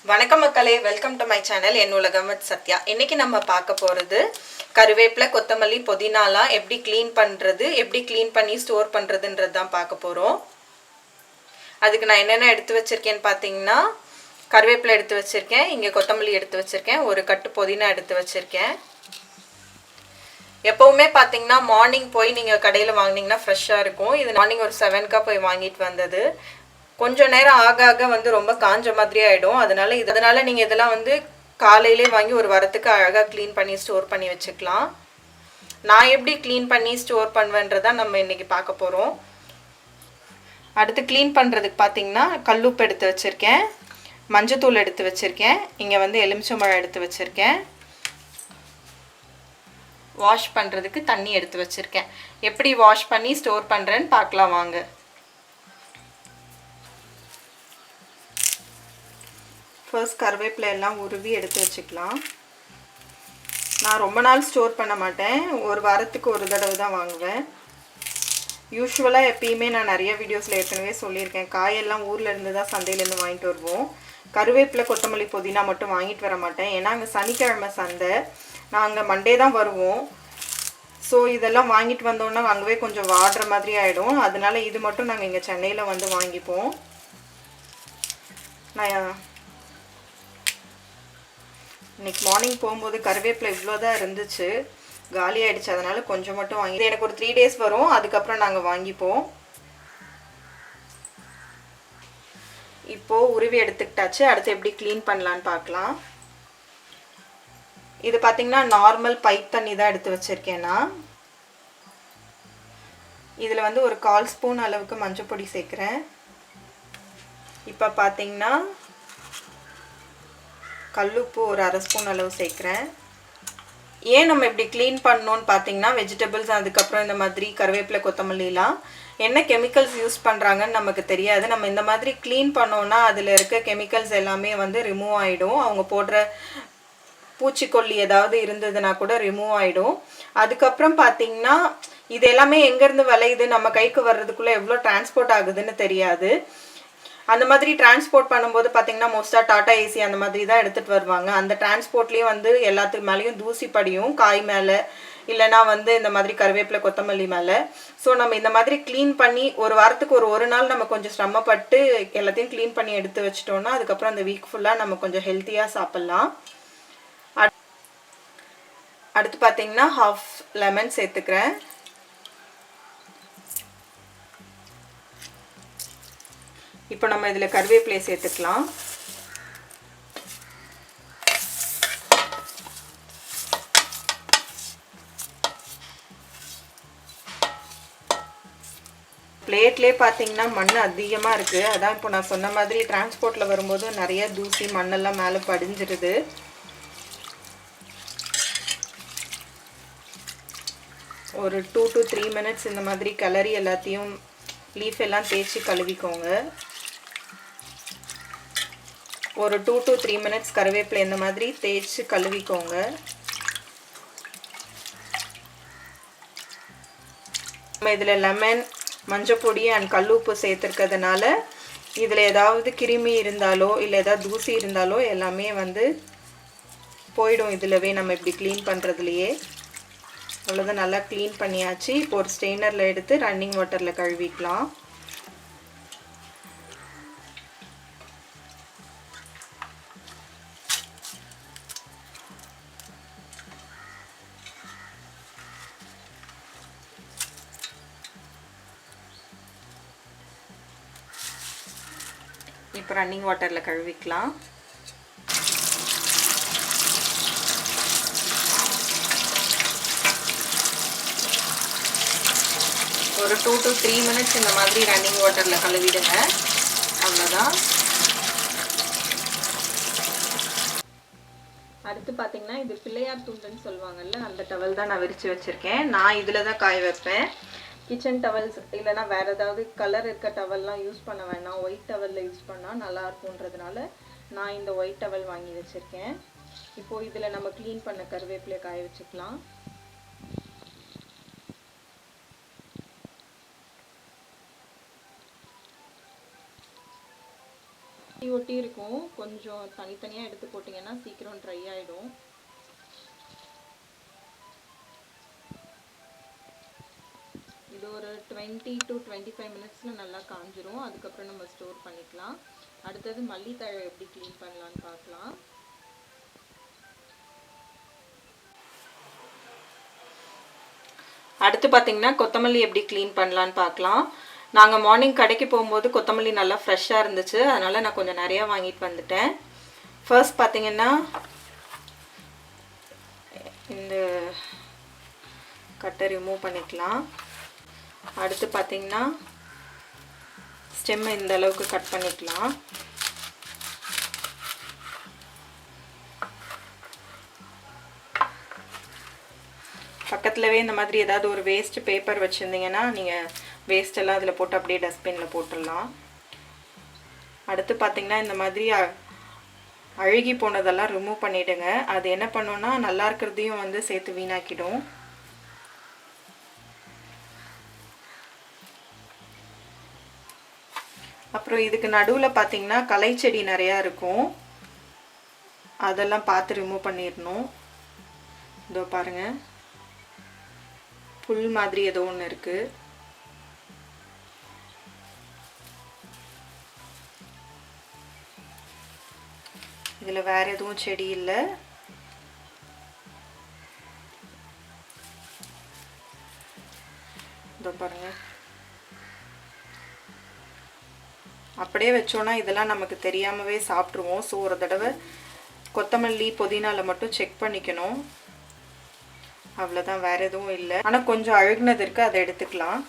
வணக்கம் மக்களே, welcome to my channel என் உலகம் வித் சத்யா. இன்னைக்கு நம்ம பார்க்க போகிறது கருவேப்பிலை, கொத்தமல்லி, புதினாலாம் எப்படி க்ளீன் பண்ணுறது, எப்படி க்ளீன் பண்ணி ஸ்டோர் பண்ணுறதுன்றது தான் பார்க்க போகிறோம். அதுக்கு நான் என்னென்ன எடுத்து வச்சுருக்கேன்னு பார்த்தீங்கன்னா, கருவேப்பிலை எடுத்து வச்சுருக்கேன், இங்கே கொத்தமல்லி எடுத்து வச்சுருக்கேன், ஒரு கட்டு புதினா எடுத்து வச்சுருக்கேன். எப்போவுமே பார்த்தீங்கன்னா மார்னிங் போய் நீங்கள் கடையில் வாங்கினீங்கன்னா ஃப்ரெஷ்ஷாக இருக்கும். இது மார்னிங் ஒரு 7க்காக போய் வாங்கிட்டு வந்தது. கொஞ்சம் நேரம் ஆக ஆக வந்து ரொம்ப காஞ்ச மாதிரி ஆகிடும். அதனால நீங்கள் இதெல்லாம் வந்து காலையிலே வாங்கி ஒரு வாரத்துக்கு அழகாக க்ளீன் பண்ணி ஸ்டோர் பண்ணி வச்சுக்கலாம். நான் எப்படி க்ளீன் பண்ணி ஸ்டோர் பண்ணுவேன்றதான் நம்ம இன்றைக்கி பார்க்க போகிறோம். அடுத்து க்ளீன் பண்ணுறதுக்கு பார்த்தீங்கன்னா கல்லுப்பு எடுத்து வச்சுருக்கேன், மஞ்சத்தூள் எடுத்து வச்சுருக்கேன், இங்கே வந்து எலுமிச்சம்பழம் எடுத்து வச்சுருக்கேன், வாஷ் பண்ணுறதுக்கு தண்ணி எடுத்து வச்சுருக்கேன். எப்படி வாஷ் பண்ணி ஸ்டோர் பண்ணுறேன்னு பார்க்கலாம் வாங்க. ஃபர்ஸ்ட் கருவேப்பிலை எல்லாம் உருவி எடுத்து வச்சுக்கலாம். நான் ரொம்ப நாள் ஸ்டோர் பண்ண மாட்டேன், ஒரு வாரத்துக்கு ஒரு தடவை தான் வாங்குவேன். யூஸ்வலாக எப்பயுமே நான் நிறைய வீடியோஸில் ஏற்கனவே சொல்லியிருக்கேன், காயெல்லாம் ஊரில் இருந்து தான் சந்தையிலேருந்து வாங்கிட்டு வருவோம். கருவேப்பிலை, கொத்தமல்லி, புதினா மட்டும் வாங்கிட்டு வர மாட்டேன். ஏன்னா அங்கே சனிக்கிழமை சந்தை, நாங்கள் மண்டே தான் வருவோம். ஸோ இதெல்லாம் வாங்கிட்டு வந்தோன்னா அங்கேவே கொஞ்சம் வாடுற மாதிரி ஆகிடும். அதனால இது மட்டும் நாங்கள் இங்கே சென்னையில் வந்து வாங்கிப்போம். நான் இன்னைக்கு மார்னிங் போகும்போது கருவேப்பிலை இவ்வளோதான் இருந்துச்சு, காலி ஆகிடுச்சு. அதனால் கொஞ்சம் மட்டும் வாங்கி, எனக்கு ஒரு 3 days வரும், அதுக்கப்புறம் நாங்கள் வாங்கிப்போம். இப்போது உருவி எடுத்துக்கிட்டாச்சு. அடுத்து எப்படி க்ளீன் பண்ணலான்னு பார்க்கலாம். இது பார்த்திங்கன்னா நார்மல் பைப் தண்ணி தான் எடுத்து வச்சுருக்கேன்னா. இதில் வந்து ஒரு 1/4 ஸ்பூன் அளவுக்கு மஞ்சள் பொடி சேர்க்குறேன். இப்போ பார்த்திங்கன்னா கல்லுப்பு ஒரு 1/2 ஸ்பூன் அளவு சேர்க்குறேன். ஏன் நம்ம இப்படி க்ளீன் பண்ணோன்னு பார்த்தீங்கன்னா, வெஜிடபிள்ஸ் அதுக்கப்புறம் இந்த மாதிரி கருவேப்பிலை, கொத்தமல்லிலாம் என்ன கெமிக்கல்ஸ் யூஸ் பண்ணுறாங்கன்னு நமக்கு தெரியாது. நம்ம இந்த மாதிரி க்ளீன் பண்ணோன்னா அதில் இருக்க கெமிக்கல்ஸ் எல்லாமே வந்து ரிமூவ் ஆகிடும். அவங்க போடுற பூச்சிக்கொல்லி ஏதாவது இருந்ததுன்னா கூட ரிமூவ் ஆகிடும். அதுக்கப்புறம் பார்த்திங்கன்னா இது எல்லாமே எங்கேருந்து விளையுது, நம்ம கைக்கு வர்றதுக்குள்ளே எவ்வளோ டிரான்ஸ்போர்ட் ஆகுதுன்னு தெரியாது. அந்த மாதிரி டிரான்ஸ்போர்ட் பண்ணும்போது பார்த்திங்கன்னா மோஸ்ட்டாக டாடா ஏசி அந்த மாதிரி தான் எடுத்துகிட்டு வருவாங்க. அந்த டிரான்ஸ்போர்ட்லேயே வந்து எல்லாத்துக்கு மேலேயும் தூசி படியும், காய் மேலே இல்லைனா வந்து இந்த மாதிரி கருவேப்பிலை, கொத்தமல்லி மேலே. ஸோ நம்ம இந்த மாதிரி க்ளீன் பண்ணி ஒரு வாரத்துக்கு ஒரு நாள் நம்ம கொஞ்சம் சிரமப்பட்டு எல்லாத்தையும் க்ளீன் பண்ணி எடுத்து வச்சிட்டோன்னா அதுக்கப்புறம் அந்த வீக் ஃபுல்லாக நம்ம கொஞ்சம் ஹெல்த்தியாக சாப்பிட்லாம். அடுத்து பார்த்திங்கன்னா 1/2 லெமன் சேர்த்துக்கிறேன். இப்போ நம்ம இதில் கருவேப்பிலையை சேர்த்துக்கலாம். பிளேட்லேயே பார்த்தீங்கன்னா மண் அதிகமாக இருக்குது. அதான் இப்போ நான் சொன்ன மாதிரி டிரான்ஸ்போர்ட்டில் வரும்போது நிறைய தூசி மண்ணெல்லாம் மேலே படிஞ்சிருது. ஒரு 2 to 3 minutes இந்த மாதிரி கிளறி எல்லாத்தையும் லீஃப் எல்லாம் தேய்ச்சி கழுவிக்கோங்க. ஒரு 2 to 3 minutes கருவேப்பிலை இந்த மாதிரி தேய்ச்சி கழுவிக்கோங்க. நம்ம இதில் லெமன், மஞ்சள் பொடி அண்ட் கல்லுப்பு சேர்த்துருக்கிறதுனால இதில் ஏதாவது கிருமி இருந்தாலோ இல்லை ஏதாவது தூசி இருந்தாலோ எல்லாமே வந்து போயிடும் இதிலவே. நம்ம இப்படி க்ளீன் பண்ணுறதுலையே அவ்வளோதான். நல்லா க்ளீன் பண்ணியாச்சு. இப்போ ஒரு ஸ்ட்ரெயினரில் எடுத்து ரன்னிங் வாட்டரில் கழுவிக்கலாம். இப்போ ரன்னிங் வாட்டரில் கழுவிக்கலாம். ஒரு 2 to 3 minutes இந்த மாதிரி ரன்னிங் வாட்டரில் கழுவிடுங்க. அவ்வளோதான். அடுத்து பார்த்தீங்கன்னா இது பிள்ளையார் துண்டுன்னு சொல்லுவாங்கல்ல, அந்த டவல் தான் நான் விரித்து வச்சுருக்கேன். நான் இதில் தான் காய வைப்பேன். கிச்சன் டவல்ஸ் இல்லைனா வேறு ஏதாவது கலர் இருக்க டவல்லாம் யூஸ் பண்ண வேணாம், ஒயிட் டவலில் யூஸ் பண்ணால் நல்லா இருக்குன்றதுனால நான் இந்த ஒயிட் டவல் வாங்கி வச்சுருக்கேன். இப்போது இதில் நம்ம க்ளீன் பண்ண கருவேப்பிலையை காய வச்சுக்கலாம். ஒட்டி இருக்கும். கொஞ்சம் தனித்தனியாக எடுத்து போட்டிங்கன்னா சீக்கிரம் ட்ரை ஆகிடும். இது ஒரு 20 to 25 மினிட்ஸில் நல்லா காஞ்சிரும். அதுக்கப்புறம் நம்ம ஸ்டோர் பண்ணிக்கலாம். அடுத்தது மல்லித்தழை எப்படி க்ளீன் பண்ணலான்னு பார்க்கலாம். அடுத்து பார்த்திங்கன்னா கொத்தமல்லி எப்படி க்ளீன் பண்ணலான்னு பார்க்கலாம். நாங்கள் மார்னிங் கடைக்கு போகும்போது கொத்தமல்லி நல்லா ஃப்ரெஷ்ஷாக இருந்துச்சு, அதனால் நான் கொஞ்சம் நிறையா வாங்கிட்டு வந்துட்டேன். ஃபர்ஸ்ட் பார்த்திங்கன்னா இந்த கட்டை ரிமூவ் பண்ணிக்கலாம். அடுத்து பார்த்திங்கன்னா ஸ்டெம்மை இந்த அளவுக்கு கட் பண்ணிக்கலாம். பக்கத்துலவே இந்த மாதிரி ஏதாவது ஒரு வேஸ்ட் பேப்பர் வச்சுருந்தீங்கன்னா நீங்கள் வேஸ்ட்டெல்லாம் அதில் போட்டு அப்படியே டஸ்ட்பினில் போட்டுடலாம். அடுத்து பார்த்திங்கன்னா இந்த மாதிரி அழுகி போனதெல்லாம் ரிமூவ் பண்ணிவிடுங்க. அது என்ன பண்ணோன்னா நல்லா இருக்கிறதையும் வந்து சேர்த்து வீணாக்கிடும். அப்புறம் இதுக்கு நடுவில் பார்த்திங்கன்னா களை செடி நிறையா இருக்கும், அதெல்லாம் பார்த்து ரிமூவ் பண்ணிடணும். இதோ பாருங்கள், புல் மாதிரி ஏதோ ஒன்று இருக்குது. இதில் வேறு எதுவும் செடி இல்லை. இதோ பாருங்கள், அப்படியே வச்சோன்னா இதெல்லாம் நமக்கு தெரியாமவே சாப்பிட்ருவோம். ஸோ ஒரு தடவை கொத்தமல்லி புதினால மட்டும் செக் பண்ணிக்கணும். அவ்வளோதான், வேறு எதுவும் இல்லை. ஆனால் கொஞ்சம் அழுகுனது இருக்குது, அதை எடுத்துக்கலாம்.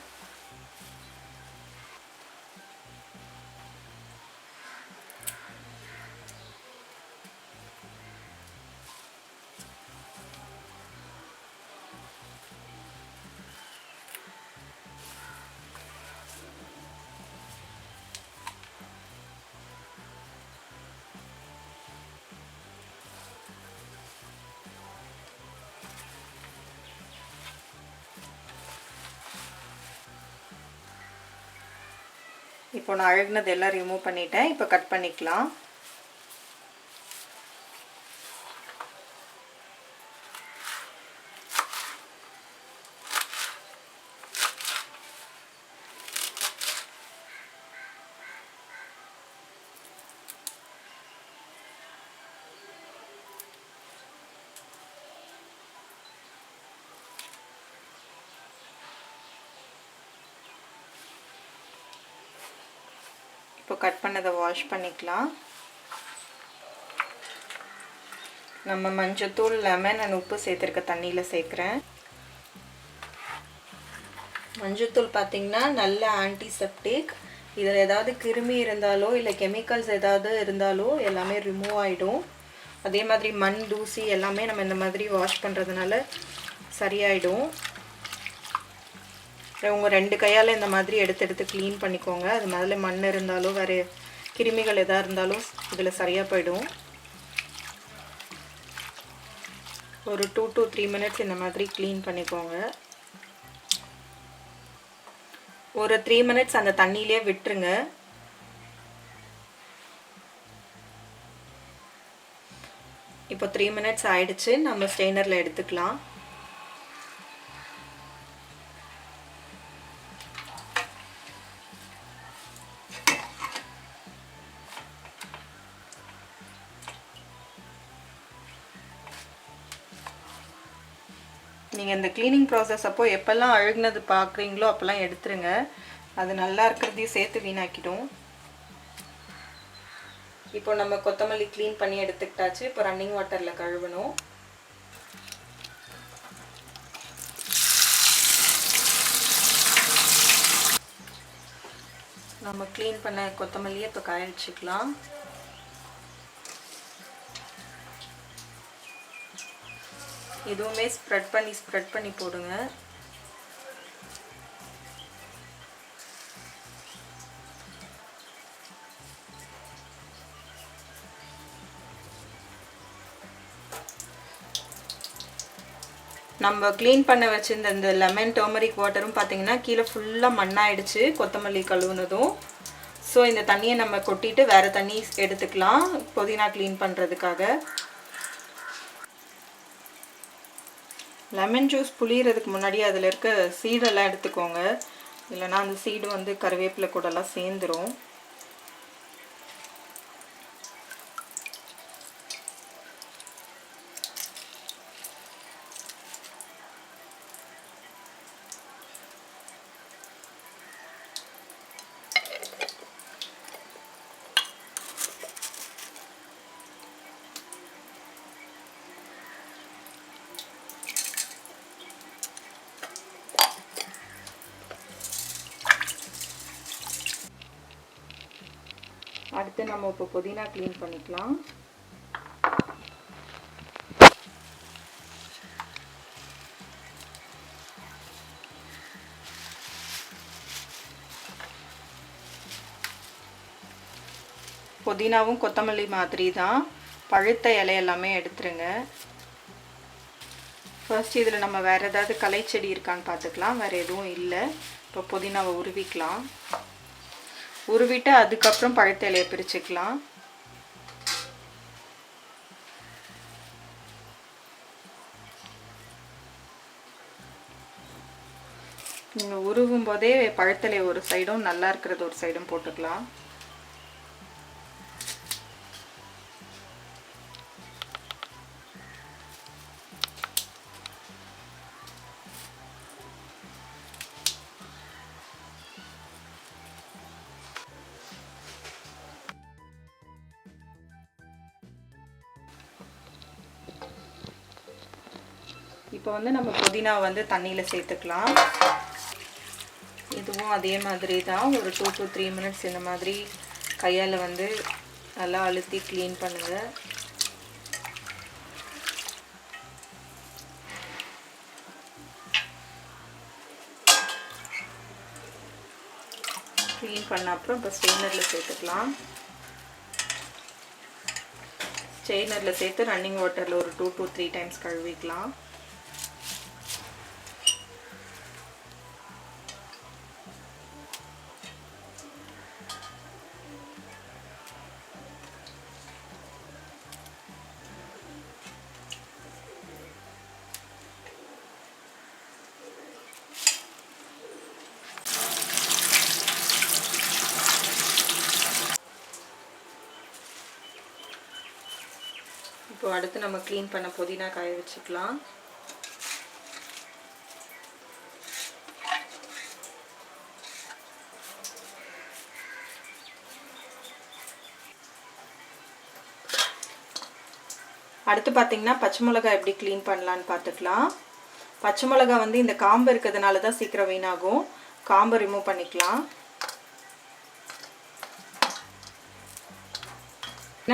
இப்போ நான் அழுகுனது எல்லாம் ரிமூவ் பண்ணிட்டேன். இப்போ கட் பண்ணிக்கலாம். இப்போ கட் பண்ணதை வாஷ் பண்ணிக்கலாம். நம்ம மஞ்சத்தூள், லெமன் அண்ட் உப்பு சேர்த்துருக்க தண்ணியில் சேர்க்குறேன். மஞ்சத்தூள் பார்த்திங்கன்னா நல்ல ஆன்டிசெப்டிக். இதில் ஏதாவது கிருமி இருந்தாலோ இல்லை கெமிக்கல்ஸ் ஏதாவது இருந்தாலோ எல்லாமே ரிமூவ் ஆகிடும். அதே மாதிரி மண், தூசி எல்லாமே நம்ம இந்த மாதிரி வாஷ் பண்ணுறதுனால சரியாயிடும். உங்கள் 2 கையால் இந்த மாதிரி எடுத்து க்ளீன் பண்ணிக்கோங்க. அது மேலே மண் இருந்தாலும் வேறு கிருமிகள் எதாக இருந்தாலும் இதில் சரியாக போயிடும். ஒரு 2 to 3 மினிட்ஸ் இந்த மாதிரி க்ளீன் பண்ணிக்கோங்க. ஒரு 3 மினிட்ஸ் அந்த தண்ணியிலே விட்டுருங்க. இப்போ 3 மினிட்ஸ் ஆயிடுச்சு. நம்ம ஸ்ட்ரெயினரில் எடுத்துக்கலாம். நீங்கள் இந்த க்ளீனிங் ப்ராசஸ் அப்போ எப்போல்லாம் அழுகுனது பார்க்குறீங்களோ அப்போல்லாம் எடுத்துருங்க. அது நல்லா இருக்கிறதையும் சேர்த்து வீணாக்கிடும். இப்போ நம்ம கொத்தமல்லி க்ளீன் பண்ணி எடுத்துக்கிட்டாச்சு. இப்போ ரன்னிங் வாட்டரில் கழுவணும். நம்ம க்ளீன் பண்ண கொத்தமல்லியை இப்போ காய வச்சுக்கலாம். இதுவுமே ஸ்ப்ரெட் பண்ணி போடுங்க. நம்ம க்ளீன் பண்ண வச்சிருந்த இந்த லெமன் டர்மரிக் வாட்டரும் பார்த்தீங்கன்னா கீழே ஃபுல்லாக மண்ணாயிடுச்சு கொத்தமல்லி கழுவுனதும். ஸோ இந்த தண்ணியை நம்ம கொட்டிட்டு வேறு தண்ணி எடுத்துக்கலாம் புதினா க்ளீன் பண்ணுறதுக்காக. லெமன் ஜூஸ் புளியறதுக்கு முன்னாடி அதில் இருக்க சீடெல்லாம் எடுத்துக்கோங்க, இல்லைனா அந்த சீடு வந்து கருவேப்பிலை கூடலாம் சேர்ந்துடும். அடுத்து நம்ம இப்போ புதினா க்ளீன் பண்ணிக்கலாம். புதினாவும் கொத்தமல்லி மாதிரி தான், பழுத்த இலை எல்லாமே எடுத்துருங்க. ஃபர்ஸ்ட் இதில் நம்ம வேறு ஏதாவது களை செடி இருக்கான்னு பார்த்துக்கலாம். வேறு எதுவும் இல்லை. இப்போ புதினாவை உருவிக்கலாம். உருவிட்டு அதுக்கப்புறம் பழுத்த இலையை பிரிச்சுக்கலாம். நீங்கள் உருவும் போதே பழுத்த இலை ஒரு சைடும் நல்லா இருக்கிறது ஒரு சைடும் போட்டுக்கலாம். இப்போ வந்து நம்ம புதினா வந்து தண்ணியில் சேர்த்துக்கலாம். இதுவும் அதே மாதிரி தான், ஒரு 2 to 3 minutes இந்த மாதிரி கையால் வந்து நல்லா அழுத்தி க்ளீன் பண்ணுங்கள். க்ளீன் பண்ண அப்புறம் இப்போ ஸ்ட்ரெயினரில் சேர்த்துக்கலாம். ஸ்ட்ரெயினரில் சேர்த்து ரன்னிங் வாட்டரில் ஒரு 2 to 3 times கழுவிக்கலாம். இப்போ அடுத்து நம்ம க்ளீன் பண்ண புதினா காய வச்சுக்கலாம். அடுத்து பார்த்தீங்கன்னா பச்சை மிளகாய் எப்படி க்ளீன் பண்ணலான்னு பார்த்துக்கலாம். பச்சை மிளகாய் வந்து இந்த காம்பு இருக்கிறதுனால தான் சீக்கிரம் வீணாகும். காம்பை ரிமூவ் பண்ணிக்கலாம்.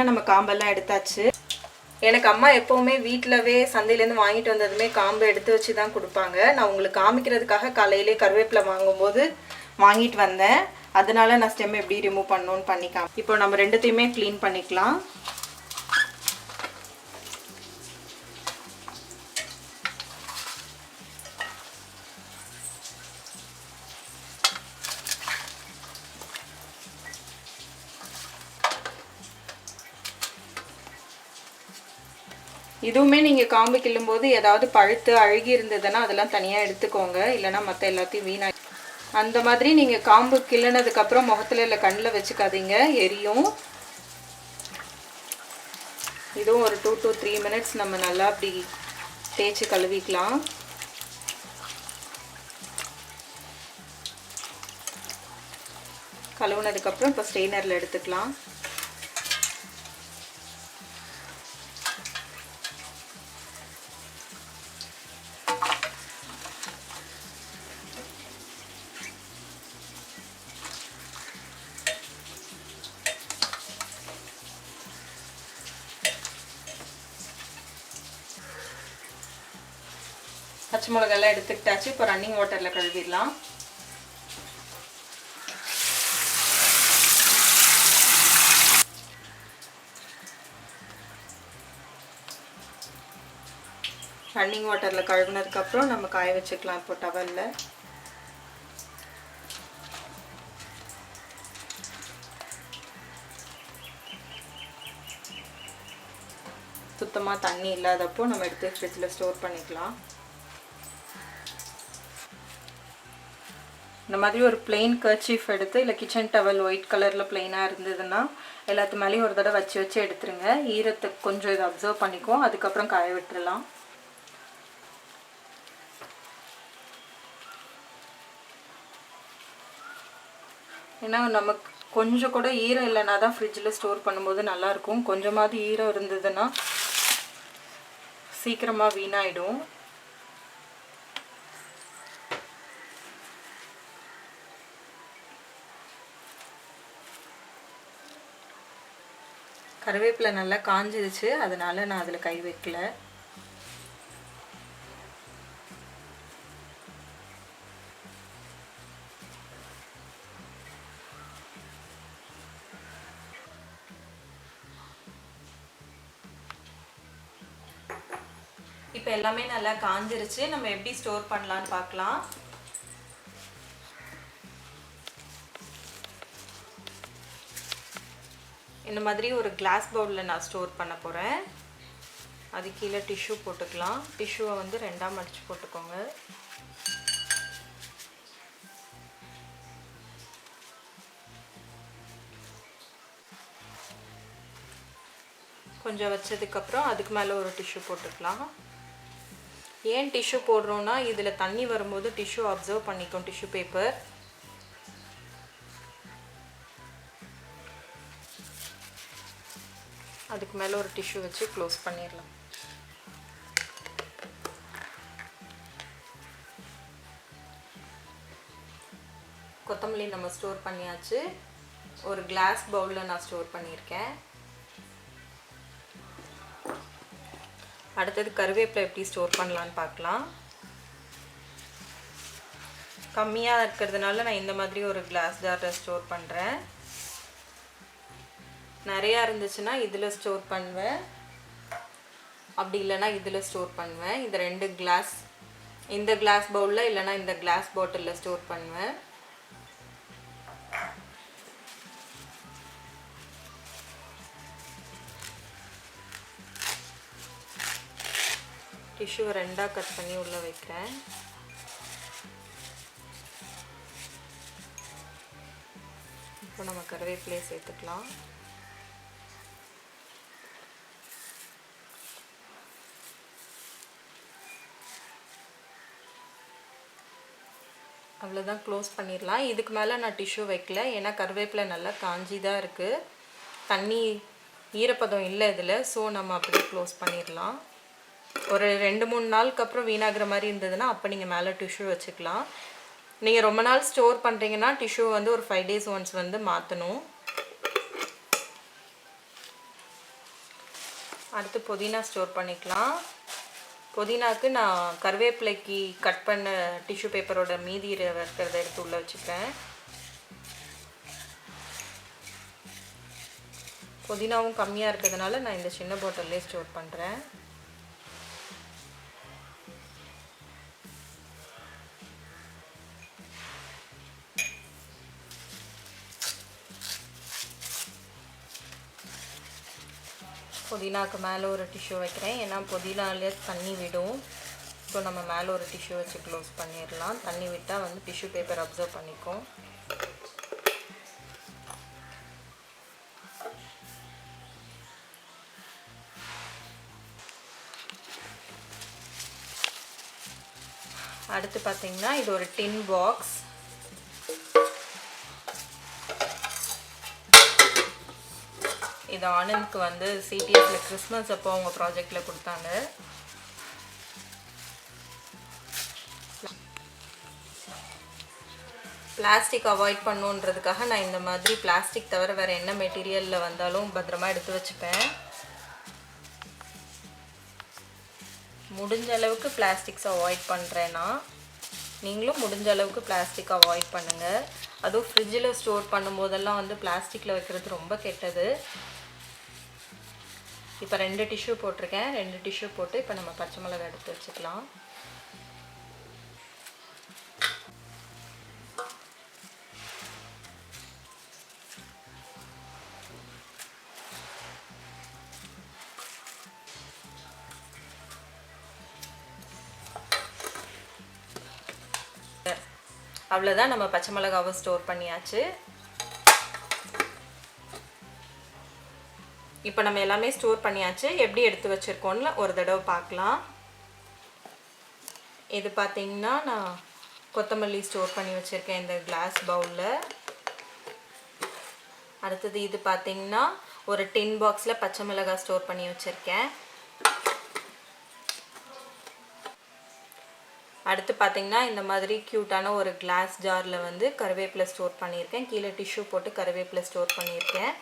நம்ம காம்பெல்லாம் எடுத்தாச்சு. எனக்கு அம்மா எப்போவுமே வீட்டிலவே சந்தையிலேருந்து வாங்கிட்டு வந்ததுமே காம்பு எடுத்து வச்சு தான் கொடுப்பாங்க. நான் உங்களுக்கு காமிக்கிறதுக்காக காலையிலே கருவேப்பிலை வாங்கும்போது வாங்கிட்டு வந்தேன். அதனால நான் ஸ்டெம் எப்படி ரிமூவ் பண்ணணும்னு பண்ணிக்கலாம். இப்போ நம்ம ரெண்டுத்தையுமே க்ளீன் பண்ணிக்கலாம். இதுவுமே நீங்கள் காம்பு கிள்ளும்போது ஏதாவது பழுத்து அழுகி இருந்ததுன்னா அதெல்லாம் தனியாக எடுத்துக்கோங்க, இல்லைனா மற்ற எல்லாத்தையும் வீணாக. அந்த மாதிரி நீங்கள் காம்பு கிள்ளினதுக்கப்புறம் முகத்தில் இல்லை கண்ணில் வச்சுக்காதீங்க, எரியும். இதுவும் ஒரு 2 to 3 minutes நம்ம நல்லா அப்படி தேய்ச்சி கழுவிக்கலாம். கழுவுனதுக்கப்புறம் இப்போ ஸ்ட்ரெயினரில் எடுத்துக்கலாம். பச்சை மிளகாலாம் எடுத்துக்கிட்டாச்சு. இப்போ ரன்னிங் வாட்டரில் கழுவிடலாம். ரன்னிங் வாட்டரில் கழுவினதுக்கப்புறம் நம்ம காய வச்சுக்கலாம். இப்போ டவலில் சுத்தமாக தண்ணி இல்லாதப்போ நம்ம எடுத்து ஃப்ரிட்ஜில் ஸ்டோர் பண்ணிக்கலாம். இந்த மாதிரி ஒரு பிளெயின் கர்ச்சீஃப் எடுத்து இல்லை கிச்சன் டவல் ஒயிட் கலரில் பிளெயினாக இருந்ததுன்னா எல்லாத்து மேலேயும் ஒரு தடவை வச்சு எடுத்துருங்க. ஈரத்தை கொஞ்சம் இதை அப்சர்வ் பண்ணிக்குவோம், அதுக்கப்புறம் காய விட்டுறலாம். ஏன்னா நமக்கு கொஞ்சம் கூட ஈரம் இல்லைனா தான் ஃப்ரிட்ஜில் ஸ்டோர் பண்ணும்போது நல்லாயிருக்கும். கொஞ்சமாவது ஈரம் இருந்ததுன்னா சீக்கிரமாக வீணாயிடும். கருவேப்பிலை நல்லா காஞ்சிருச்சு, அதனால நான் அதில் கை வைக்கல. இப்போ எல்லாமே நல்லா காஞ்சிருச்சு. நம்ம எப்படி ஸ்டோர் பண்ணலான்னு பார்க்கலாம். இந்த மாதிரி ஒரு கிளாஸ் பவுலில் நான் ஸ்டோர் பண்ண போகிறேன். அது கீழே டிஷ்யூ போட்டுக்கலாம். டிஷ்யூவை வந்து 2ஆக மடித்து போட்டுக்கோங்க. கொஞ்சம் வச்சதுக்கப்புறம் அதுக்கு மேலே ஒரு டிஷ்யூ போட்டுக்கலாம். ஏன் டிஷ்யூ போடுறோன்னா இதில் தண்ணி வரும்போது டிஷ்யூ அப்சர்வ் பண்ணிக்கும், டிஷ்யூ பேப்பர். அதுக்கு மேலே ஒரு டிஷ்யூ வச்சு க்ளோஸ் பண்ணிடலாம். கொத்தமல்லி நம்ம ஸ்டோர் பண்ணியாச்சு. ஒரு கிளாஸ் பவுலில் நான் ஸ்டோர் பண்ணியிருக்கேன். அடுத்தது கருவேப்பிலை எப்படி ஸ்டோர் பண்ணலான்னு பார்க்கலாம். கம்மியாக இருக்கிறதுனால நான் இந்த மாதிரி ஒரு கிளாஸ் ஜாரில் ஸ்டோர் பண்ணுறேன். நிறையா இருந்துச்சுன்னா இதில் ஸ்டோர் பண்ணுவேன், அப்படி இல்லைன்னா இதில் ஸ்டோர் பண்ணுவேன். இது 2 கிளாஸ், இந்த கிளாஸ் பவுலில் இல்லைன்னா இந்த கிளாஸ் பாட்டிலில் ஸ்டோர் பண்ணுவேன். டிஷ்யூவை 2ஆக கட் பண்ணி உள்ளே வைக்கிறேன். இப்போ நம்ம கருவேப்பிலையை சேர்த்துக்கலாம். அவ்வளோதான், க்ளோஸ் பண்ணிடலாம். இதுக்கு மேலே நான் டிஷ்யூ வைக்கல, ஏன்னா கருவேப்பிலை நல்லா காஞ்சி தான் இருக்குது, தண்ணி ஈரப்பதம் இல்லை இதில். ஸோ நம்ம அப்படியே க்ளோஸ் பண்ணிடலாம். ஒரு 2-3 நாளுக்கு அப்புறம் வீணாகிற மாதிரி இருந்ததுன்னா அப்போ நீங்கள் மேலே டிஷ்யூ வச்சுக்கலாம். நீங்கள் ரொம்ப நாள் ஸ்டோர் பண்ணுறீங்கன்னா டிஷ்யூ வந்து ஒரு 5 days ஒன்ஸ் வந்து மாற்றணும். அடுத்து புதினா ஸ்டோர் பண்ணிக்கலாம். புதினாக்கு நான் கருவேப்பிலைக்கு கட் பண்ண டிஷ்யூ பேப்பரோட மீதி இருக்கிறத எடுத்து உள்ளே வச்சுக்கிறேன். புதினாவும் கம்மியாக இருக்கிறதுனால நான் இந்த சின்ன பாட்டில்லே ஸ்டோர் பண்ணுறேன். புதினாக்கு மேலே ஒரு டிஷ்யூ வைக்கிறேன், ஏன்னா புதினாலே தண்ணி விடும். ஸோ நம்ம மேலே ஒரு டிஷ்யூ வச்சு க்ளோஸ் பண்ணிடலாம். தண்ணி விட்டால் வந்து டிஷ்யூ பேப்பர் அப்சர்வ் பண்ணிக்கும். அடுத்து பார்த்தீங்கன்னா இது ஒரு டின் பாக்ஸ். இது ஆனந்த்க்கு வந்து சிடிஎஸ்ல கிறிஸ்மஸ் அப்போ அவங்க ப்ராஜெக்டில் கொடுத்தாங்க. பிளாஸ்டிக் அவாய்ட் பண்ணுன்றதுக்காக நான் இந்த மாதிரி பிளாஸ்டிக் தவிர வேறு என்ன மெட்டீரியலில் வந்தாலும் பத்திரமா எடுத்து வச்சுப்பேன். முடிஞ்ச அளவுக்கு பிளாஸ்டிக்ஸ் அவாய்ட் பண்ணுறேன்னா நீங்களும் முடிஞ்ச அளவுக்கு பிளாஸ்டிக் அவாய்ட் பண்ணுங்கள். அதுவும் ஃப்ரிட்ஜில் ஸ்டோர் பண்ணும்போதெல்லாம் வந்து பிளாஸ்டிக்கில் வைக்கிறது ரொம்ப கெட்டது. இப்போ 2 டிஷ்யூ போட்டிருக்கேன். 2 டிஷ்யூ போட்டு இப்போ நம்ம பச்சை மிளகாய் எடுத்து வச்சுக்கலாம். அவ்வளோதான், நம்ம பச்சை மிளகாவை ஸ்டோர் பண்ணியாச்சு. இப்போ நம்ம எல்லாமே ஸ்டோர் பண்ணியாச்சு. எப்படி எடுத்து வச்சுருக்கோன்னு ஒரு தடவை பார்க்கலாம். இது பார்த்திங்கன்னா நான் கொத்தமல்லி ஸ்டோர் பண்ணி வச்சுருக்கேன் இந்த கிளாஸ் பவுலில். அடுத்தது இது பார்த்திங்கன்னா ஒரு டின் பாக்ஸில் பச்சை மிளகாய் ஸ்டோர் பண்ணி வச்சுருக்கேன். அடுத்து பார்த்திங்கன்னா இந்த மாதிரி க்யூட்டான ஒரு கிளாஸ் ஜாரில் வந்து கருவேப்பிலை ஸ்டோர் பண்ணியிருக்கேன். கீழே டிஷ்யூ போட்டு கருவேப்பிலை ஸ்டோர் பண்ணியிருக்கேன்.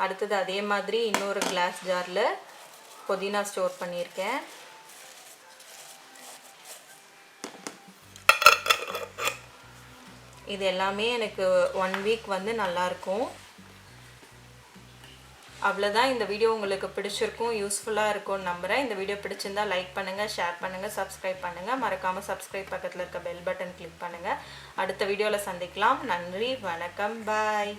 அடுத்தது அதே மாதிரி இன்னொரு கிளாஸ் ஜாரில் புதினா ஸ்டோர் பண்ணியிருக்கேன். இது எல்லாமே எனக்கு 1 வீக் வந்து நல்லாயிருக்கும். அவ்வளோதான், இந்த வீடியோ உங்களுக்கு பிடிச்சிருக்கும், யூஸ்ஃபுல்லாக இருக்கும்னு நம்புகிறேன். இந்த வீடியோ பிடிச்சிருந்தா லைக் பண்ணுங்கள், ஷேர் பண்ணுங்கள், சப்ஸ்கிரைப் பண்ணுங்கள். மறக்காமல் சப்ஸ்கிரைப் பக்கத்தில் இருக்க பெல் பட்டன் கிளிக் பண்ணுங்கள். அடுத்த வீடியோவில் சந்திக்கலாம். நன்றி, வணக்கம், பாய்.